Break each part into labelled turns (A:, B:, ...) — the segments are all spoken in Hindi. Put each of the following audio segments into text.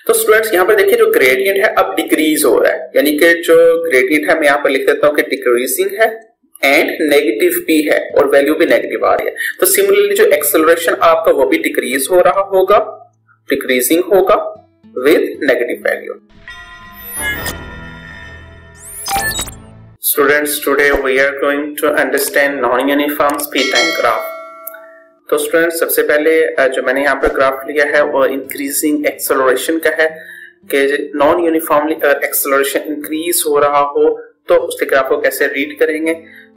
A: तो स्टूडेंट्स यहाँ पर देखिए जो ग्रेडियंट है अब डिक्रीज हो रहा है, यानी कि जो ग्रेडियंट है मैं यहाँ पर लिख देता हूँ कि डिक्रीजिंग है एंड नेगेटिव भी है और वैल्यू भी नेगेटिव आ रही है। तो सिमिलरली जो एक्सेलरेशन आपका वो भी डिक्रीज हो रहा होगा, डिक्रीजिंग होगा with negative value. Students, today we are going to understand non-uniform speed time graph. तो स्टूडेंट्स सबसे पहले जो मैंने यहाँ पर ग्राफ लिया है वो इंक्रीजिंग एक्सेलरेशन का है कि नॉन यूनिफॉर्मली अगर एक्सेलरेशन इंक्रीज हो रहा हो तो उसके ग्राफ को कैसे रीड करेंगे।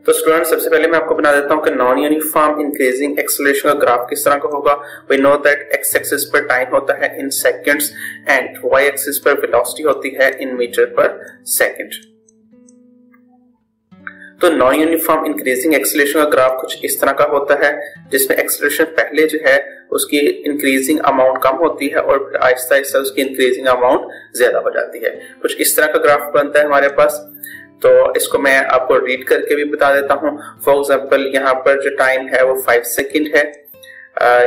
A: तो स्टूडेंट्स सबसे पहले मैं आपको बना देता हूँ कि नॉन यूनिफॉर्म इंक्रीजिंग एक्सेलरेशन का ग्राफ किस तरह का होगा। We know that x axis पर टाइम होता है in seconds and y axis पर वेलोसिटी होती है इन मीटर पर सेकंड। तो नॉन यूनिफॉर्म इंक्रीजिंग एक्सेलरेशन का ग्राफ कुछ इस तरह का होता है जिसमें एक्सेलरेशन पहले जो है उसकी इंक्रीजिंग अमाउंट कम होती है और फिर आहिस्ता आहिस्ता उसकी इंक्रीजिंग अमाउंट ज्यादा हो जाती है। कुछ इस तरह का ग्राफ बनता है हमारे पास। तो इसको मैं आपको रीड करके भी बता देता हूँ। फॉर एग्जाम्पल यहाँ पर जो टाइम है वो 5 सेकेंड है,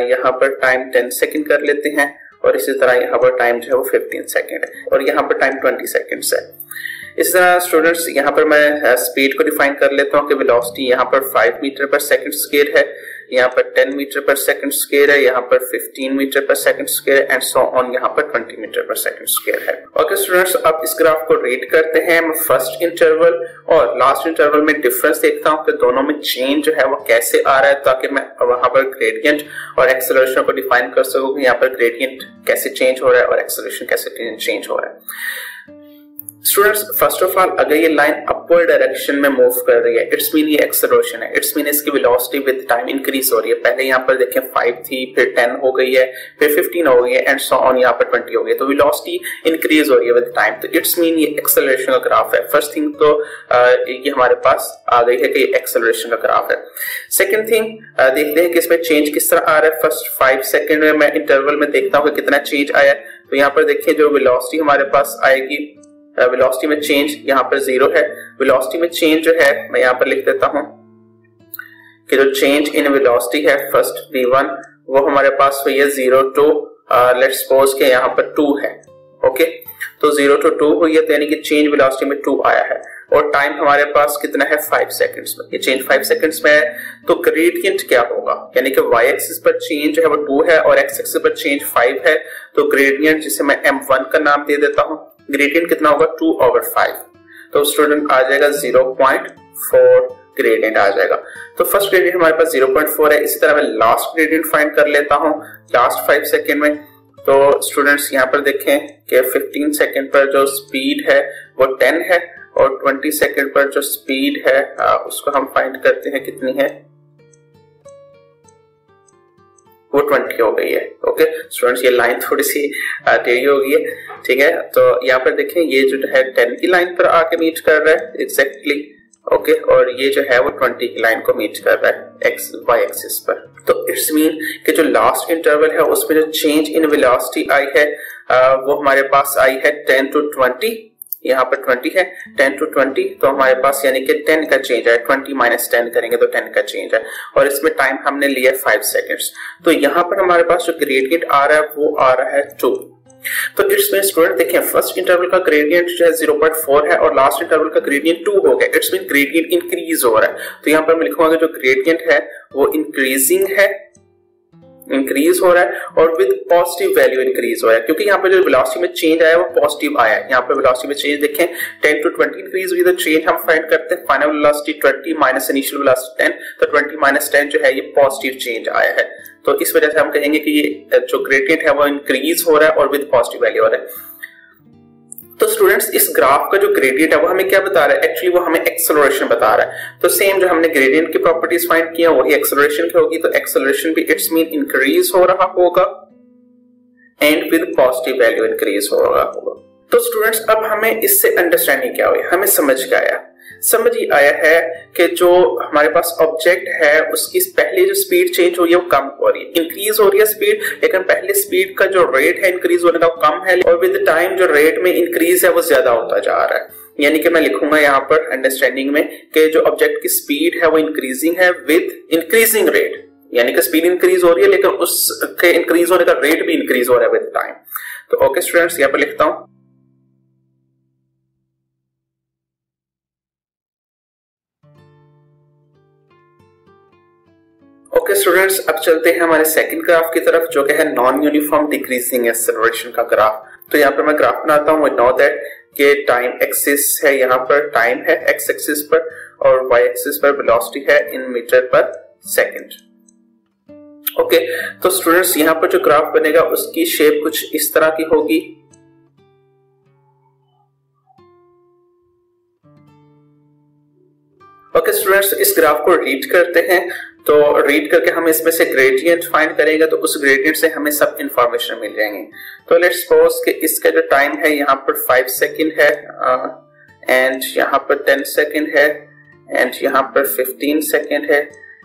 A: यहाँ पर टाइम 10 सेकेंड कर लेते हैं और इसी तरह यहाँ पर टाइम जो है वो 15 सेकेंड है और यहाँ पर टाइम 20 सेकेंड है। इस तरह स्टूडेंट्स यहाँ पर मैं स्पीड को डिफाइन कर लेता हूँ कि वेलोसिटी यहाँ पर 5 मीटर पर सेकंड स्क्वायर है, यहाँ पर 10 मीटर पर सेकंड स्क्वायर है, यहाँ पर 15 metre per second square and so on यहाँ पर 20 मीटर पर सेकंड स्क्वायर है। ओके स्टूडेंट्स, अब इस ग्राफ को रेट करते हैं। मैं फर्स्ट इंटरवल और लास्ट इंटरवल में डिफरेंस देखता हूँ कि दोनों में चेंज जो है वो कैसे आ रहा है ताकि मैं वहां पर ग्रेडियंट और एक्सेलरेशन को डिफाइन कर सकूँ कि यहाँ पर ग्रेडियंट कैसे चेंज हो रहा है और एक्सेलरेशन कैसे चेंज हो रहा है। स्टूडेंट्स फर्स्ट ऑफ ऑल अगर ये लाइन अपवर्ड डायरेक्शन में मूव कर रही है इट्स मीन ये एक्सेलरेशन है, इट्स मीन इसकी वेलोसिटी विद टाइम इंक्रीज हो रही है। पहले यहाँ पर देखें 5 थी, फिर 10 हो गई है, फिर 15 हो गई है एंड सो ऑन यहाँ पर 20 हो गई है। तो वेलोसिटी इंक्रीज हो रही है विद टाइम, तो इट्स मीन ये एक्सेलरेशन का ग्राफ है। फर्स्ट थिंग तो ये हमारे पास आ गई है कि ये एक्सेलरेशन का ग्राफ है। सेकेंड थिंग देखते हैं कि इसमें चेंज किस तरह आ रहा है। फर्स्ट 5 सेकेंड में मैं इंटरवल में देखता हूँ कि कितना चेंज आया। तो यहाँ पर देखिए जो वेलोसिटी हमारे पास आएगी, वेलोसिटी में चेंज यहाँ पर 0 है। वेलोसिटी में चेंज जो है मैं यहाँ पर लिख देता हूँ कि जो चेंज इन वेलोसिटी है फर्स्ट v1 वो हमारे पास हुई है 0 to लेट्स सपोज के यहाँ पर 2 है। ओके, तो 0 to 2 हुई है तो यानी कि चेंज वेलोसिटी में 2 आया है और टाइम हमारे पास कितना है 5 सेकंड्स में। ये चेंज 5 सेकंड्स में है तो ग्रेडियंट क्या होगा, यानी कि y एक्सिस पर चेंज जो है वो 2 है और x एक्सिस पर चेंज 5 है। तो ग्रेडियंट जिसे मैं m1 का नाम दे देता हूँ, ग्रेडियंट कितना होगा 2/5। तो स्टूडेंट आ जाएगा 0.4 ग्रेडियंट आ जाएगा। तो फर्स्ट ग्रेडियंट हमारे पास 0.4 है। इसी तरह मैं लास्ट ग्रेडियंट फाइंड कर लेता हूँ लास्ट 5 सेकेंड में। तो स्टूडेंट्स यहाँ पर देखें कि 15 सेकेंड पर जो स्पीड है वो 10 है और 20 सेकेंड पर जो स्पीड है उसको हम फाइंड करते हैं कितनी है, वो 20 हो गई है। ओके स्टूडेंट्स, ये लाइन थोड़ी सी टेढ़ी हो गई है, ठीक है। तो यहाँ पर देखें ये जो है 10 की लाइन पर आके मीट कर रहा है एग्जैक्टली। ओके, और ये जो है वो 20 की लाइन को मीट कर रहा है एक्स वाई एक्सिस पर। तो इट्स मीन कि जो लास्ट इंटरवल है उसमें जो चेंज इन वेलोसिटी आई है वो हमारे पास आई है 10 to 20। यहाँ पर 20 है, 10 to 20 तो हमारे पास यानी कि 10 का चेंज है। 20 - 10 करेंगे तो 10 का चेंज है और इसमें टाइम हमने लिया 5 सेकंड्स। तो यहाँ पर हमारे पास जो ग्रेडियंट आ रहा है वो आ रहा है 2। तो इट्स मीन स्टूडेंट देखिए फर्स्ट इंटरवल का ग्रेडियंट जो है 0.4 है और लास्ट इंटरवल का ग्रेडियंट 2 हो गया। इट्स मीन ग्रेडियंट इंक्रीज हो रहा है। तो यहाँ पर मैं लिखूंगा जो ग्रेडियंट है वो इंक्रीजिंग है, इंक्रीज हो रहा है और विद पॉजिटिव वैल्यू इंक्रीज हो रहा है क्योंकि यहाँ पे जो वेलोसिटी में चेंज आया वो पॉजिटिव आया है। यहाँ पे वेलोसिटी में चेंज देखें 10 to 20 इंक्रीज हुई। तो चेंज हम फाइंड करते हैं final velocity 20 minus initial velocity 10। तो 20 - 10 जो है ये पॉजिटिव चेंज आया है। तो इस वजह से हम कहेंगे कि ये जो ग्रेडियंट है वो इंक्रीज हो रहा है और विद पॉजिटिव वैल्यू हो रहा है। तो स्टूडेंट्स इस ग्राफ का जो ग्रेडियंट है वो हमें क्या बता रहा है, एक्चुअली वो हमें एक्सेलरेशन बता रहा है। तो सेम जो हमने ग्रेडियंट की प्रॉपर्टीज फाइंड किया वही एक्सेलरेशन की होगी। तो एक्सेलरेशन भी इट्स मीन इंक्रीज हो रहा होगा and with positive value increase हो रहा होगा। तो स्टूडेंट्स अब हमें इससे अंडरस्टैंडिंग क्या हुई, हमें समझ ये आया है कि जो हमारे पास ऑब्जेक्ट है उसकी पहले जो स्पीड चेंज हो रही है वो कम हो रही है, इंक्रीज हो रही है स्पीड, लेकिन पहले स्पीड का जो रेट है इंक्रीज होने का वो कम है और विद टाइम जो रेट में इंक्रीज है वो ज्यादा होता जा रहा है। यानी कि मैं लिखूंगा यहाँ पर अंडरस्टैंडिंग में कि जो ऑब्जेक्ट की स्पीड है वो इंक्रीजिंग है विद इंक्रीजिंग रेट, यानी कि स्पीड इंक्रीज हो रही है लेकिन उसके इंक्रीज होने का रेट भी इंक्रीज हो रहा है विद टाइम। तो ओके स्टूडेंट्स, यहाँ पर लिखता हूं। ओके स्टूडेंट्स, अब चलते हैं हमारे सेकंड ग्राफ की तरफ, जो कि है नॉन यूनिफॉर्म डिक्रीजिंग एक्सेलरेशन का ग्राफ। तो यहाँ पर मैं ग्राफ बनाता हूँ। वी नो दैट कि टाइम एक्सिस है, यहाँ पर टाइम है एक्स एक्सिस पर और वाई एक्सिस पर वेलोसिटी है in metre per second. Okay, तो स्टूडेंट्स यहाँ पर जो ग्राफ बनेगा उसकी शेप कुछ इस तरह की होगी। ओके स्टूडेंट्स, इस ग्राफ को रीड करते हैं। तो रीड करके हम इसमें से ग्रेडियंट फाइंड करेंगे, तो उस ग्रेडियंट से हमें सब इंफॉर्मेशन मिल जाएंगे। तो लेट्स सपोज कि इसका जो टाइम है यहाँ पर 5 सेकंड है, एंड यहाँ पर 10 सेकंड है, एंड यहाँ पर 15 सेकंड है,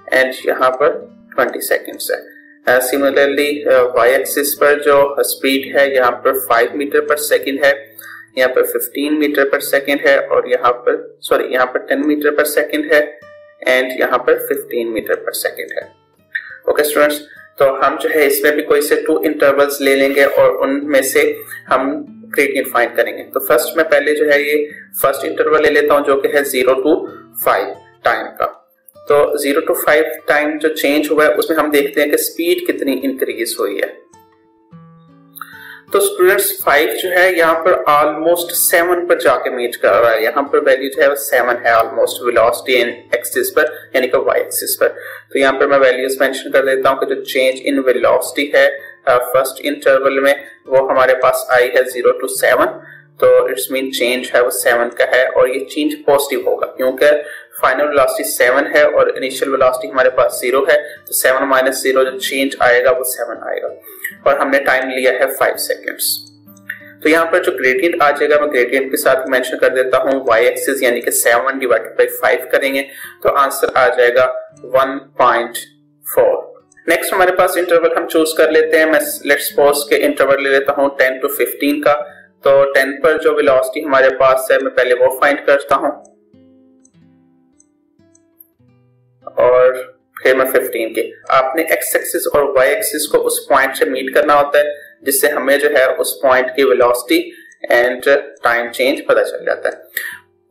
A: एंड यहाँ पर 20 सेकंड्स है। सिमिलरली वाई एक्सिस पर जो स्पीड है यहाँ पर 5 मीटर पर सेकंड है, यहाँ पर 15 मीटर पर सेकंड है, और यहाँ पर 10 मीटर पर सेकंड है, एंड यहाँ पर 15 मीटर पर सेकंड है। ओके स्टूडेंट्स, तो हम जो है इसमें भी कोई से 2 इंटरवल्स ले लेंगे और उनमें से हम ग्रेडियंट फाइंड करेंगे। तो फर्स्ट मैं पहले जो है ये फर्स्ट इंटरवल ले लेता हूँ, जो कि है 0 to 5 टाइम का। तो 0 to 5 टाइम जो चेंज हुआ है उसमें हम देखते हैं कि स्पीड कितनी इंक्रीज हुई है। तो स्टूडेंट्स 5 जो है यहाँ पर ऑलमोस्ट 7 पर जाके मीट कर रहा है। यहाँ पर वैल्यू जो है वो 7 है ऑलमोस्ट वेलोसिटी इन एक्सिस पर, यानी कि वाई एक्सिस पर। तो यहाँ पर मैं वैल्यूज मेंशन कर देता हूँ कि जो चेंज इन वेलोसिटी है फर्स्ट इंटरवल में वो हमारे पास आई है 0 to 7। तो इट्स मीन चेंज है वो 7 का है, और ये चेंज पॉजिटिव होगा क्योंकि फाइनल वेलोसिटी 7 है और इनिशियल वेलोसिटी हमारे पास 0 है। तो 7 - 0 जो चेंज आएगा वो 7 आएगा, और हमने टाइम लिया है 5 सेकेंड्स। तो यहाँ पर जो ग्रेडियंट आ जाएगा मैं ग्रेडियंट के साथ मेंशन कर देता हूँ वाई एक्सिस, यानी कि 7 / 5 करेंगे तो आंसर आ जाएगा 1.4। नेक्स्ट हमारे पास इंटरवल हम चूज कर लेते हैं। मैं लेट्स सपोज के इंटरवल ले लेता हूँ 10 to 15 का। तो 10 पर जो वेलोसिटी हमारे पास है मैं पहले वो फाइंड करता हूँ, और फिर मैं 15 के। आपने एक्स एक्सिस और वाई एक्सिस को उस पॉइंट से मीट करना होता है जिससे हमें जो है उस पॉइंट की वेलोसिटी एंड टाइम चेंज पता चल जाता है।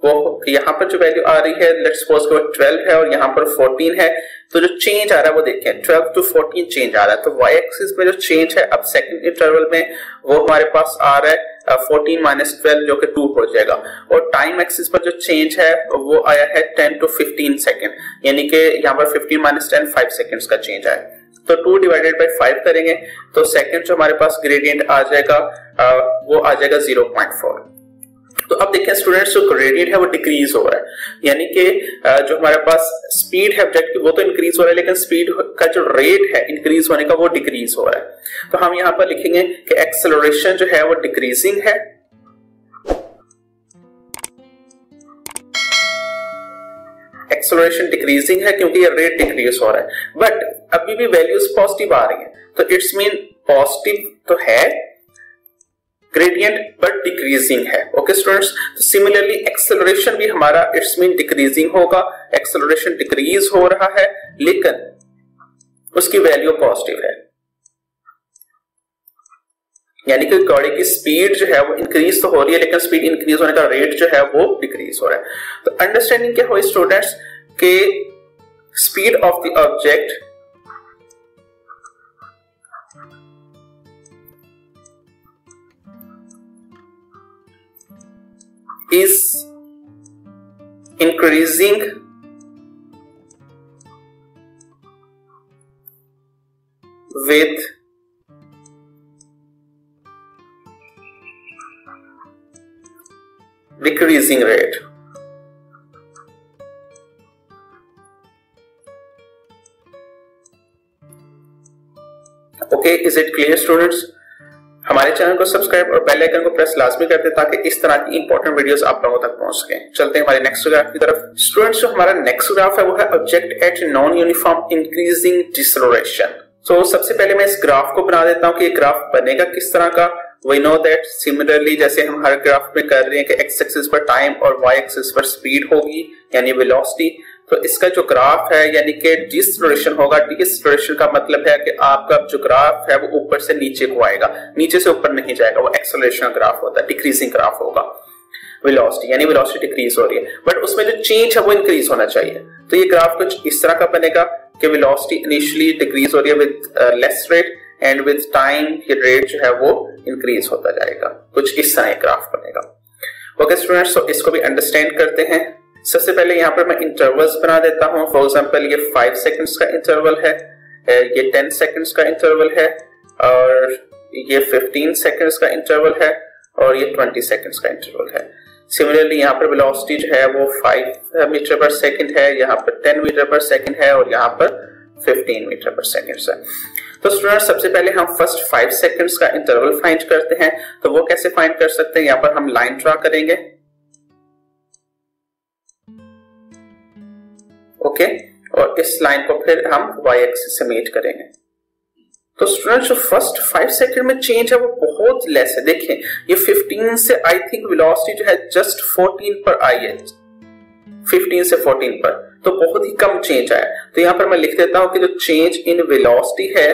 A: वो यहाँ पर जो वैल्यू आ रही है लेट्स सपोज कि वो 12 है और यहाँ पर 14 है। तो जो चेंज आ रहा है वो देखें 12 to 14 चेंज आ रहा है। तो वाई एक्सिस में जो चेंज है अब सेकंड इंटरवल में वो हमारे पास आ रहा है 14 - 12 जो कि 2 हो जाएगा, और टाइम एक्सिस पर जो चेंज है वो आया है 10 to 15 सेकंड, यानी कि यहाँ पर 15 - 10 5 सेकंड्स का चेंज आया। तो 2 / 5 करेंगे तो सेकंड जो हमारे पास ग्रेडियंट आ जाएगा वो आ जाएगा 0.4। तो अब देखिए स्टूडेंट्स, जो ग्रेडियंट है वो डिक्रीज हो रहा है, यानी कि जो हमारे पास स्पीड है ऑब्जेक्ट की वो तो इंक्रीज हो रहा है, लेकिन स्पीड का जो रेट है इंक्रीज होने का वो डिक्रीज हो रहा है। तो हम यहाँ पर लिखेंगे कि एक्सेलरेशन जो है वो डिक्रीजिंग है, एक्सेलरेशन डिक्रीजिंग है क्योंकि ये रेट डिक्रीज हो रहा है, बट अभी भी वैल्यूज पॉजिटिव आ रही है। तो इट्स मीन पॉजिटिव तो है ग्रेडियंट बट डिक्रीजिंग है। ओके स्टूडेंट्स, तो सिमिलरली एक्सेलरेशन भी हमारा इट्स मीन डिक्रीजिंग होगा। एक्सेलरेशन डिक्रीज हो रहा है लेकिन उसकी वैल्यू पॉजिटिव है, यानी कि गाड़ी की स्पीड जो है वो इंक्रीज तो हो रही है लेकिन स्पीड इंक्रीज होने का रेट जो है वो डिक्रीज हो रहा है। तो अंडरस्टैंडिंग क्या हुई स्टूडेंट्स के speed of the object is increasing with decreasing rate. Okay, is it clear students? हमारे चैनल को सब्सक्राइब और बेल आइकन को प्रेस लाजमी कर दें ताकि इस तरह की इंपॉर्टेंट वीडियोस आप लोगों तक पहुंच सकें। चलते हैं हमारे नेक्स्ट ग्राफ की तरफ। स्टूडेंट्स, जो हमारा नेक्स्ट ग्राफ है वो है object at non uniform increasing deceleration. तो सबसे पहले मैं इस ग्राफ को बना देता हूं कि ये ग्राफ बनेगा किस तरह का। वी नो दैट सिमिलरली जैसे हम हर ग्राफ में कर रहे हैं कि एक्स एक्सिस पर टाइम और वाई एक्सिस पर स्पीड होगी यानी वेलोसिटी, तो इसका जो ग्राफ है यानी कि डिसलोरेशन होगा। डिसलोरेशन का मतलब है कि आपका जो ग्राफ है वो ऊपर से नीचे को आएगा, नीचे से ऊपर नहीं जाएगा, वो एक्सेलरेशन ग्राफ होता है, डिक्रीजिंग ग्राफ होगा। वेलोसिटी यानी वेलोसिटी डिक्रीज हो रही है बट उसमें जो चेंज है वो इंक्रीज होना चाहिए। तो ये ग्राफ कुछ इस तरह का बनेगा कि वेलोसिटी इनिशियली डिक्रीज हो रही है with less rate and with time ये रेट जो है वो इंक्रीज होता जाएगा, कुछ इस तरह ग्राफ बनेगा। ओके स्टूडेंट्स, तो इसको भी अंडरस्टैंड करते हैं। सबसे पहले यहाँ पर मैं इंटरवल्स बना देता हूँ। फॉर एग्जांपल ये 5 सेकंड्स का इंटरवल है, ये 10 सेकंड्स का इंटरवल है, और ये 15 सेकंड्स का इंटरवल है, और ये 20 सेकंड्स का इंटरवल है। सिमिलरली यहाँ पर वेलोसिटी जो है वो 5 मीटर पर सेकंड है, यहाँ पर 10 मीटर पर सेकंड है, और यहाँ पर 15 मीटर पर सेकंड है। तो स्टूडेंट्स सबसे पहले हम फर्स्ट 5 सेकंड्स का इंटरवल फाइंड करते हैं। तो वो कैसे फाइंड कर सकते हैं, यहाँ पर हम लाइन ड्रा करेंगे। ओके, और इस लाइन को फिर हम y एक्सिस से मीट करेंगे। तो स्टूडेंट्स जो फर्स्ट 5 सेकंड में चेंज है वो बहुत लेस है। देखें ये 15 से आई थिंक वेलोसिटी जो है जस्ट 14 पर आई है, 15 से 14 पर, तो बहुत ही कम चेंज आया। तो यहाँ पर मैं लिख देता हूं कि जो चेंज इन वेलोसिटी है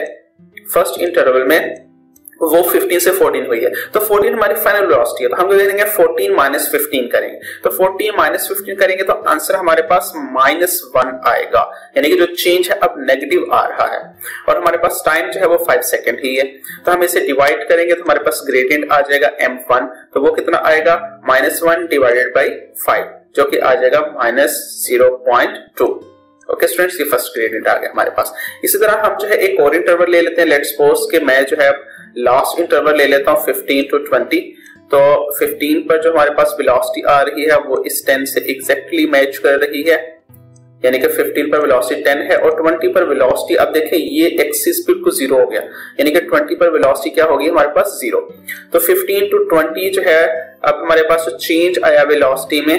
A: फर्स्ट इंटरवल में वो 15 से 14 हुई है। तो 14 हमारी फाइनल वेलोसिटी है, तो हम करेंगे 14 माइनस 15 करेंगे। तो 14 माइनस 15 करेंगे तो आंसर हमारे पास -1 आएगा, यानी कि जो चेंज है अब नेगेटिव आ रहा है। और हमारे पास टाइम जो है वो 5 सेकंड ही है, तो हम इसे डिवाइड करेंगे तो हमारे पास ग्रेडियंट आ जाएगा m1, तो वो कितना आएगा -1 डिवाइडेड बाई 5, जो कि आ जाएगा -0.2। ओके स्टूडेंट्स, ये फर्स्ट ग्रेडियंट आ गया हमारे पास। इसी तरह हम जो है एक और इंटरवल ले लेते हैं। लेट्स सपोज कि मैं जो है लास्ट इंटरवल ले लेता हूं 15 to 20। तो 15 पर जो हमारे पास वेलोसिटी आ रही है वो इस 10 से एग्जैक्टली मैच कर रही है, यानी कि 15 पर वेलोसिटी 10 है, और 20 पर वेलोसिटी अब देखें ये एक्सिस बिल्कुल 0 हो गया, यानी कि 20 पर वेलोसिटी क्या होगी हमारे पास 0। तो 15 to 20 जो है अब हमारे पास जो चेंज आया वेलोसिटी में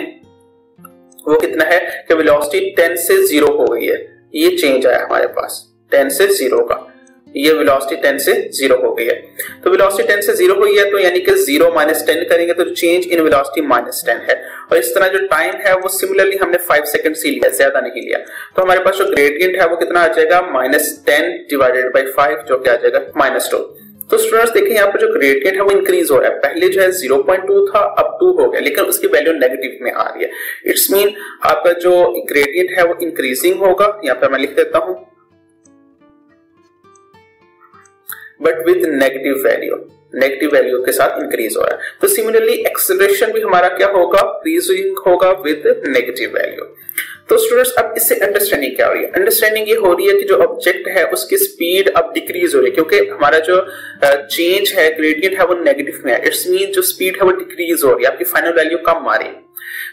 A: वो कितना है कि वेलोसिटी 10 से 0 हो गई है। ये चेंज आया हमारे पास 10 से 0 का, ये वेलोसिटी 10 से 0 हो गई है। तो वेलोसिटी 10 से 0 हुई है, तो यानी कि 0 माइनस 10 करेंगे तो चेंज इन वेलोसिटी -10 है। और इस तरह जो टाइम है वो सिमिलरली हमने 5 सेकंड ही लिया, ज्यादा नहीं लिया। तो हमारे पास जो ग्रेडियंट है वो कितना आ जाएगा -10 डिवाइडेड बाई 5, जो कि आ जाएगा -2। तो स्टूडेंट्स देखिए यहाँ पर जो ग्रेडियंट है वो इंक्रीज हो रहा है। पहले जो है 0.2 था, अब 2 हो गया, लेकिन उसकी वैल्यू नेगेटिव में आ रही है। इट्स मीन आपका जो ग्रेडियंट है वो इंक्रीजिंग होगा। यहाँ पर मैं लिख देता हूं बट विद नेगेटिव वैल्यू के साथ इंक्रीज हो रहा है। तो सिमिलरली एक्सेलरेशन भी हमारा क्या होगा, इंक्रीजिंग होगा विद नेगेटिव वैल्यू। तो स्टूडेंट्स अब इससे अंडरस्टैंडिंग क्या हो रही है, अंडरस्टैंडिंग ये हो रही है कि जो ऑब्जेक्ट है उसकी स्पीड अब डिक्रीज हो रही है, क्योंकि हमारा जो चेंज है ग्रेडियंट है वो नेगेटिव में है। इट्स मीन जो स्पीड है वो डिक्रीज हो रही है, आपकी फाइनल वैल्यू कम आ रही है।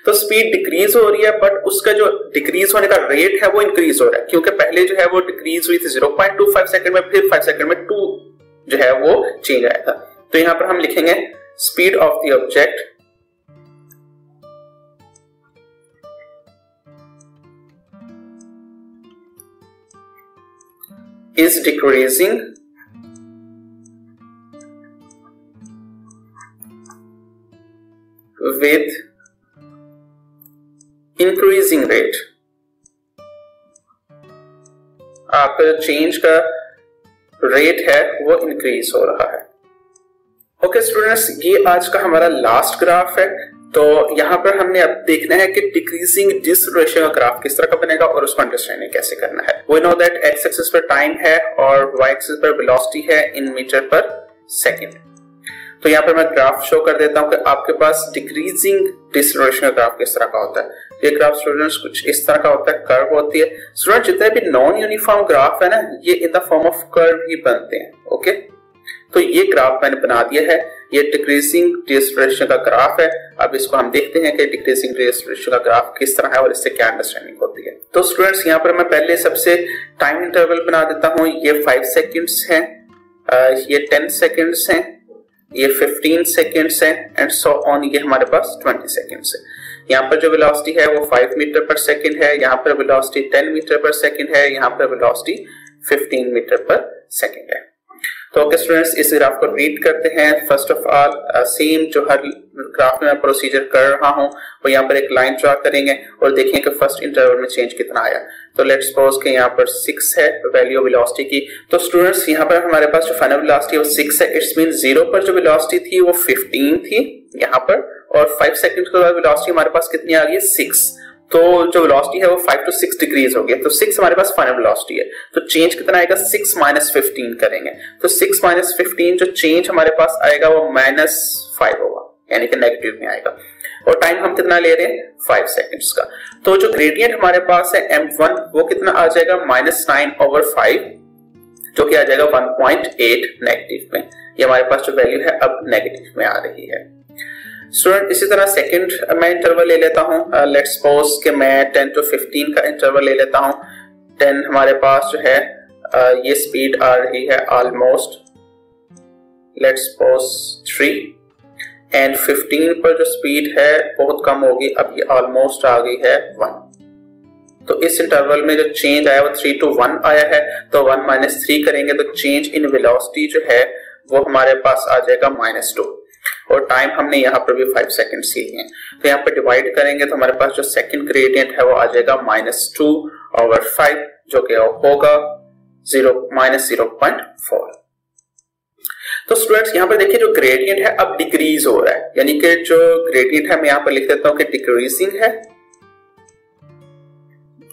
A: तो स्पीड डिक्रीज हो रही है बट उसका जो डिक्रीज होने का रेट है वो इंक्रीज हो रहा है, क्योंकि पहले जो है वो डिक्रीज हुई थी 0.25 सेकंड में, फिर 5 सेकंड में 2 जो है वो चेंज आया था। तो यहां पर हम लिखेंगे speed of the object is decreasing with increasing rate। आपका जो चेंज का रेट है वो इंक्रीज हो रहा है। ओके स्टूडेंट्स, ये आज का हमारा लास्ट ग्राफ है। तो यहाँ पर हमने अब देखना है कि डिक्रीजिंग डिसलोरेशन का ग्राफ किस तरह का बनेगा और उसको अंडरस्टैंडिंग कैसे करना है। We know that x axis पर टाइम है और वाई एक्सिस पर वेलोसिटी है इन मीटर पर सेकंड। तो यहाँ पर मैं ग्राफ शो कर देता हूँ कि आपके पास डिक्रीजिंग डिसलोरेशन का ग्राफ किस तरह का होता है। ये ग्राफ स्टूडेंट्स कुछ इस तरह का होता है, कर्व होती है। स्टूडेंट जितने भी नॉन यूनिफॉर्म ग्राफ है ना, ये in the form of curve ही बनते हैं। ओके, तो ये ग्राफ मैंने बना दिया है, ये डिक्रीजिंग डिसलोरेशन का ग्राफ है। अब इसको हम देखते हैं कि डिक्रीजिंग डिसलोरेशन का ग्राफ किस तरह है और इससे क्या अंडरस्टैंडिंग होती है। तो स्टूडेंट्स यहाँ पर मैं पहले सबसे टाइम इंटरवल बना देता हूँ। ये 5 सेकंड्स हैं, ये 10 सेकंड्स हैं, ये 15 सेकंड्स हैं एंड सो ऑन। ये हमारे पास 20 सेकंड्स है। यहाँ पर जो वेलोसिटी है वो 5 मीटर पर सेकंड है, यहाँ पर वेलोसिटी 10 मीटर पर सेकंड है, यहाँ पर वेलोसिटी 15 मीटर पर सेकंड है। तो ओके स्टूडेंट्स, इस ग्राफ को रीड करते हैं। फर्स्ट ऑफ ऑल सेम जो हर ग्राफ में मैं प्रोसीजर कर रहा हूं और यहाँ पर एक लाइन ड्रा करेंगे और देखें कि फर्स्ट इंटरवल में चेंज कितना आया। तो लेट्स सपोज कि यहाँ पर 6 है वैल्यू वेलोसिटी की। तो स्टूडेंट्स यहाँ पर हमारे पास जो फाइनल वेलोसिटी है वो 6 है। इट्स मीन 0 पर जो वेलोसिटी थी वो 15 थी यहाँ पर, और 5 सेकंड के बाद वेलोसिटी हमारे पास कितनी आ गई, 6। तो जो वेलोसिटी है वो 5 to 6 डिग्रीज हो गया। तो 6 हमारे पास फाइनल वेलोसिटी है, तो चेंज कितना आएगा, 6 - 15 करेंगे। तो 6 - 15 जो चेंज हमारे पास आएगा वो -5 होगा, यानी कि नेगेटिव में आएगा। और टाइम हम कितना ले रहे हैं, 5 सेकंड्स का। तो जो ग्रेडियंट हमारे पास है m1 वो कितना आ जाएगा, -9/5, जो कि आ जाएगा 1.8 नेगेटिव में। ये हमारे पास जो वैल्यू है अब नेगेटिव में आ रही है। स्टूडेंट इसी तरह सेकंड मैं इंटरवल ले लेता हूं। लेट्स सपोज कि मैं 10 to 15 का इंटरवल ले लेता हूं। 10 हमारे पास जो है ये स्पीड आ रही है ऑलमोस्ट, लेट्स सपोज 3, एंड 15 पर जो स्पीड है बहुत कम होगी, अब ये ऑलमोस्ट आ गई है 1। तो इस इंटरवल में जो चेंज आया वो 3 to 1 आया है। तो 1 - 3 करेंगे तो चेंज इन वेलोसिटी जो है वो हमारे पास आ जाएगा -2, और टाइम हमने यहाँ पर भी 5 सेकंड ही लिए हैं। तो यहाँ पर डिवाइड करेंगे तो हमारे पास जो सेकंड ग्रेडियंट है वो आ जाएगा -2/5, जो कि होगा -0.4। तो स्टूडेंट्स यहाँ पर देखिए जो ग्रेडियंट है अब डिक्रीज हो रहा है, यानी कि जो ग्रेडियंट है मैं यहाँ पर लिख देता हूं कि डिक्रीजिंग है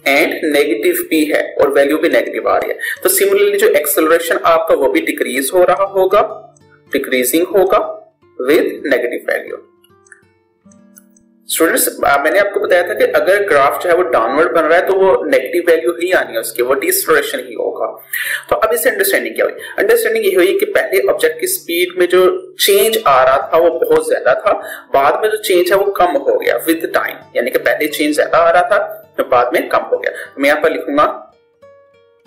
A: एंड नेगेटिव भी है, और वैल्यू भी नेगेटिव आ रही है। तो सिमिलरली जो एक्सेलरेशन आपका वो भी डिक्रीज हो रहा होगा, डिक्रीजिंग होगा विद नेगेटिव वैल्यू। स्टूडेंट्स मैंने आपको बताया था कि अगर ग्राफ जो है वो डाउनवर्ड बन रहा है तो वो नेगेटिव वैल्यू ही आनी है उसकी, वो डिसलेरेशन ही होगा। तो अब इससे अंडरस्टैंडिंग क्या हुई, अंडरस्टैंडिंग ये हुई कि पहले ऑब्जेक्ट की स्पीड में जो चेंज आ रहा था वो बहुत ज्यादा था, बाद में जो चेंज है वो कम हो गया विद टाइम, यानी कि पहले चेंज ज्यादा आ रहा था तो बाद में कम हो गया। तो मैं यहाँ पर लिखूंगा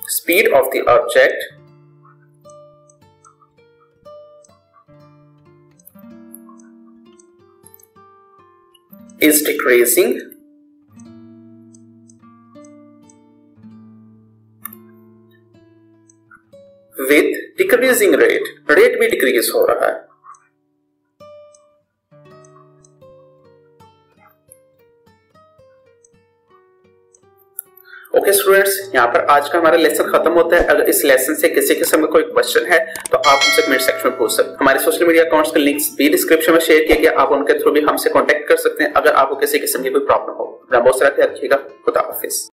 A: speed of the object is decreasing with decreasing rate, rate भी डिक्रीज हो रहा है। ओके स्टूडेंट्स, यहाँ पर आज का हमारा लेसन खत्म होता है। अगर इस लेसन से किसी किस्म का कोई क्वेश्चन है तो आप हमसे कमेंट सेक्शन में पूछ सकते हैं। हमारे सोशल मीडिया अकाउंट्स के लिंक्स भी डिस्क्रिप्शन में शेयर किया गया, आप उनके थ्रू भी हमसे कांटेक्ट कर सकते हैं अगर आपको किसी किस्म की कोई प्रॉब्लम हो। बहुत सारा ख्याल रखिएगा। खुदा हाफिज।